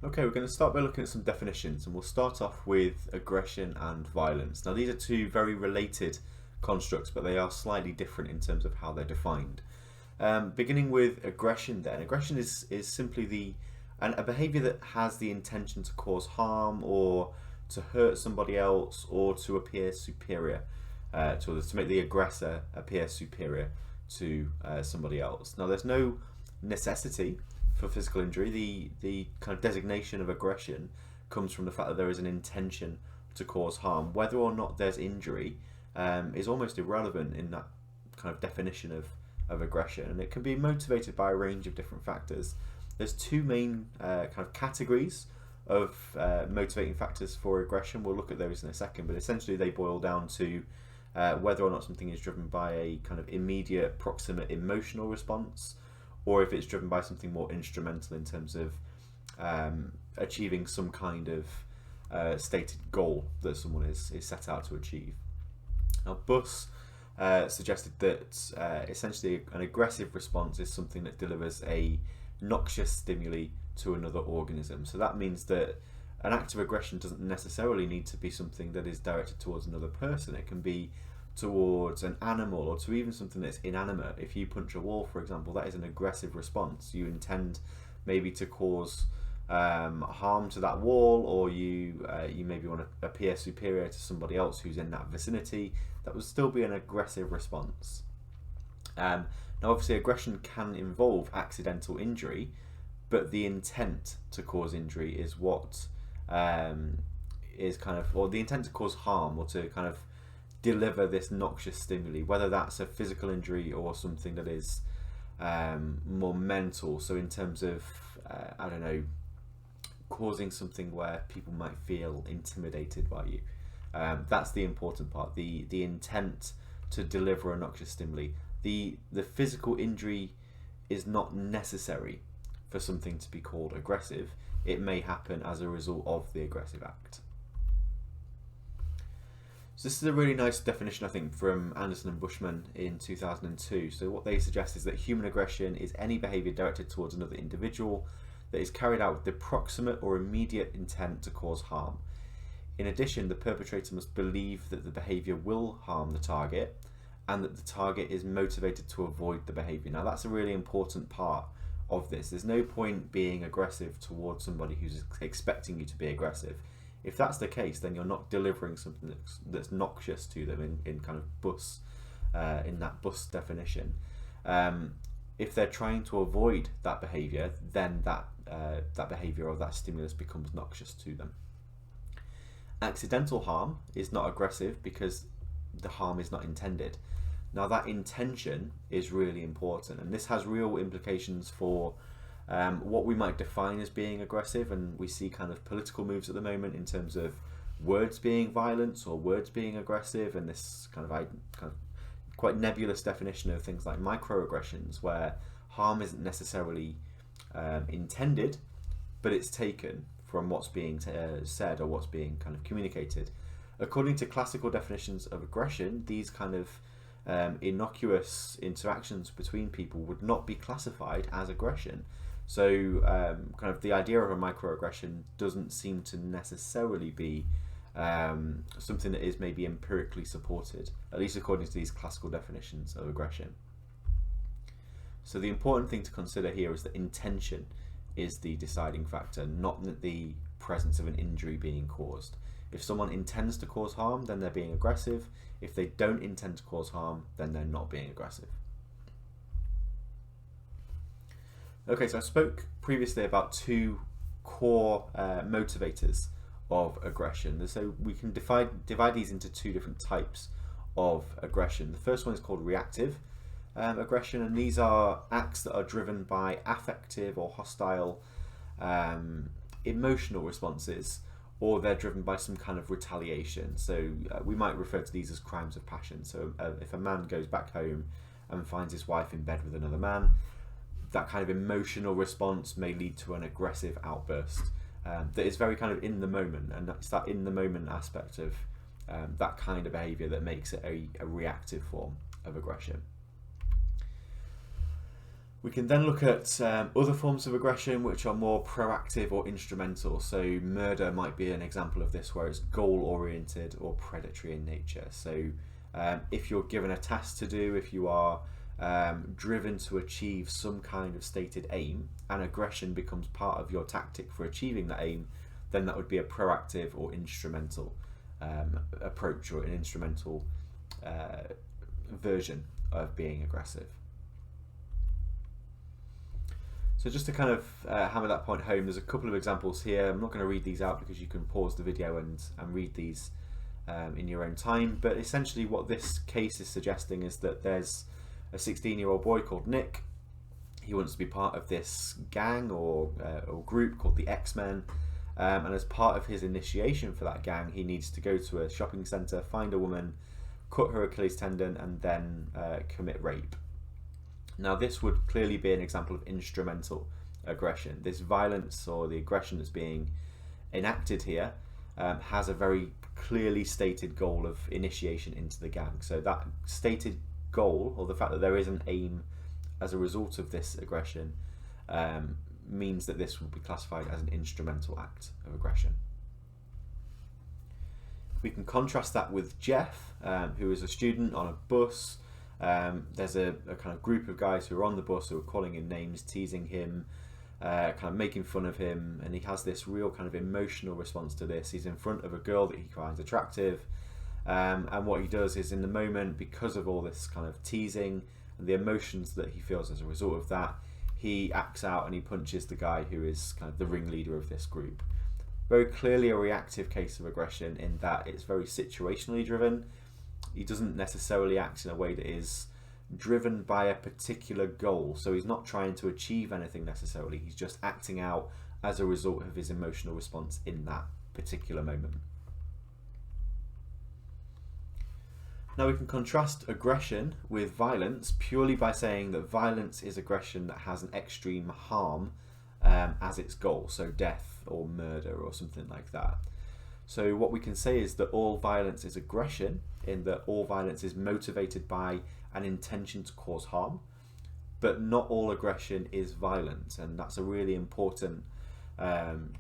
Okay, we're going to start by looking at some definitions, and we'll start off with aggression and violence. Now, these are two very related constructs, but they are slightly different in terms of how they're defined. Beginning with aggression, then, aggression is simply a behaviour that has the intention to cause harm or to hurt somebody else or to appear superior to others, to make the aggressor appear superior to somebody else. Now, there's no necessity for physical injury. The kind of designation of aggression comes from the fact that there is an intention to cause harm. Whether or not there's injury is almost irrelevant in that kind of definition of aggression, and it can be motivated by a range of different factors. There's two main kind of categories of motivating factors for aggression. We'll look at those in a second, but essentially they boil down to whether or not something is driven by a kind of immediate, proximate emotional response, or if it's driven by something more instrumental in terms of achieving some kind of stated goal that someone is set out to achieve. Now, Buss suggested that essentially an aggressive response is something that delivers a noxious stimuli to another organism. So that means that an act of aggression doesn't necessarily need to be something that is directed towards another person. It can be towards an animal or to even something that's inanimate. If you punch a wall, for example, that is an aggressive response. You intend maybe to cause harm to that wall, or you maybe want to appear superior to somebody else who's in that vicinity. That would still be an aggressive response. Now, obviously, aggression can involve accidental injury, but the intent to cause injury is what is kind of, or the intent to cause harm or to kind of deliver this noxious stimuli, whether that's a physical injury or something that is more mental. So in terms of, I don't know, causing something where people might feel intimidated by you. That's the important part, the intent to deliver a noxious stimuli. The physical injury is not necessary for something to be called aggressive. It may happen as a result of the aggressive act. So this is a really nice definition, I think, from Anderson and Bushman in 2002. So what they suggest is that human aggression is any behaviour directed towards another individual that is carried out with the proximate or immediate intent to cause harm. In addition, the perpetrator must believe that the behaviour will harm the target and that the target is motivated to avoid the behaviour. Now, that's a really important part of this. There's no point being aggressive towards somebody who's expecting you to be aggressive. If that's the case, then you're not delivering something that's noxious to them in kind of Buss, in that Buss definition. If they're trying to avoid that behaviour, then that behaviour or that stimulus becomes noxious to them. Accidental harm is not aggressive because the harm is not intended. Now, that intention is really important, and this has real implications for what we might define as being aggressive. And we see kind of political moves at the moment in terms of words being violence or words being aggressive, and this kind of quite nebulous definition of things like microaggressions, where harm isn't necessarily intended, but it's taken from what's being said or what's being kind of communicated. According to classical definitions of aggression, these kind of innocuous interactions between people would not be classified as aggression. So kind of the idea of a microaggression doesn't seem to necessarily be something that is maybe empirically supported, at least according to these classical definitions of aggression. So the important thing to consider here is that intention is the deciding factor, not the presence of an injury being caused. If someone intends to cause harm, then they're being aggressive. If they don't intend to cause harm, then they're not being aggressive. Okay, so I spoke previously about two core motivators of aggression. So we can divide these into two different types of aggression. The first one is called reactive aggression, and these are acts that are driven by affective or hostile emotional responses, or they're driven by some kind of retaliation. So we might refer to these as crimes of passion. So if a man goes back home and finds his wife in bed with another man, that kind of emotional response may lead to an aggressive outburst that is very kind of in the moment, and that's that in the moment aspect of that kind of behaviour that makes it a reactive form of aggression. We can then look at other forms of aggression which are more proactive or instrumental. So murder might be an example of this, where it's goal-oriented or predatory in nature. So if you're given a task to do, if you are driven to achieve some kind of stated aim, and aggression becomes part of your tactic for achieving that aim, then that would be a proactive or instrumental approach, or an instrumental version of being aggressive. So just to kind of hammer that point home, there's a couple of examples here. I'm not going to read these out because you can pause the video and read these in your own time. But essentially what this case is suggesting is that there's a 16-year-old boy called Nick. He wants to be part of this gang or group called the X-Men. And as part of his initiation for that gang, he needs to go to a shopping centre, find a woman, cut her Achilles tendon, and then commit rape. Now this would clearly be an example of instrumental aggression. This violence, or the aggression that's being enacted here, has a very clearly stated goal of initiation into the gang. So that stated goal, or the fact that there is an aim as a result of this aggression, means that this would be classified as an instrumental act of aggression. We can contrast that with Jeff, who is a student on a bus. There's a kind of group of guys who are on the bus who are calling him names, teasing him, kind of making fun of him, and he has this real kind of emotional response to this. He's in front of a girl that he finds attractive, and what he does is, in the moment, because of all this kind of teasing and the emotions that he feels as a result of that, he acts out and he punches the guy who is kind of the ringleader of this group. Very clearly a reactive case of aggression, in that it's very situationally driven. He doesn't necessarily act in a way that is driven by a particular goal. So he's not trying to achieve anything necessarily. He's just acting out as a result of his emotional response in that particular moment. Now we can contrast aggression with violence purely by saying that violence is aggression that has an extreme harm as its goal. So death or murder or something like that. So what we can say is that all violence is aggression, in that all violence is motivated by an intention to cause harm, but not all aggression is violent. And that's a really important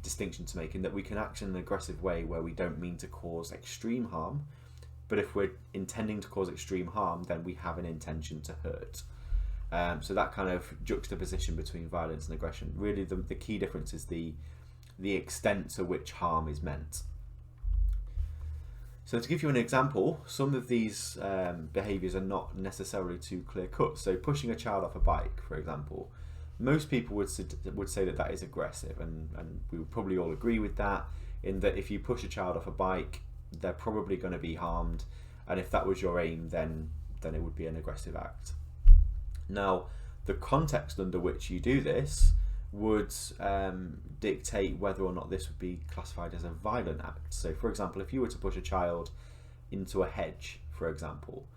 distinction to make, in that we can act in an aggressive way where we don't mean to cause extreme harm, but if we're intending to cause extreme harm, then we have an intention to hurt. So that kind of juxtaposition between violence and aggression, really the key difference is the extent to which harm is meant. So to give you an example, some of these behaviours are not necessarily too clear cut. So pushing a child off a bike, for example, most people would say that that is aggressive, and we would probably all agree with that, in that if you push a child off a bike, they're probably going to be harmed, and if that was your aim, then it would be an aggressive act. Now, the context under which you do this would dictate whether or not this would be classified as a violent act. So for example, if you were to push a child into a hedge, for example,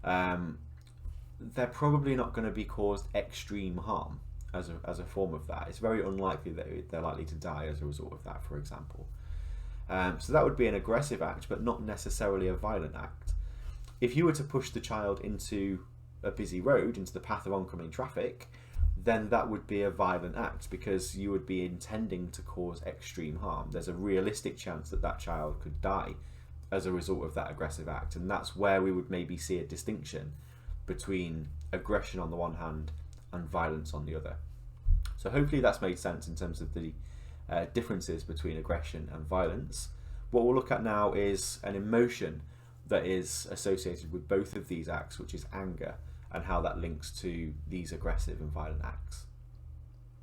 they're probably not going to be caused extreme harm as a form of that. It's very unlikely that they're likely to die as a result of that, for example. So that would be an aggressive act, but not necessarily a violent act. If you were to push the child into a busy road, into the path of oncoming traffic, then that would be a violent act, because you would be intending to cause extreme harm. There's a realistic chance that that child could die as a result of that aggressive act, and that's where we would maybe see a distinction between aggression on the one hand and violence on the other. So hopefully that's made sense in terms of the differences between aggression and violence. What we'll look at now is an emotion that is associated with both of these acts, which is anger, and how that links to these aggressive and violent acts.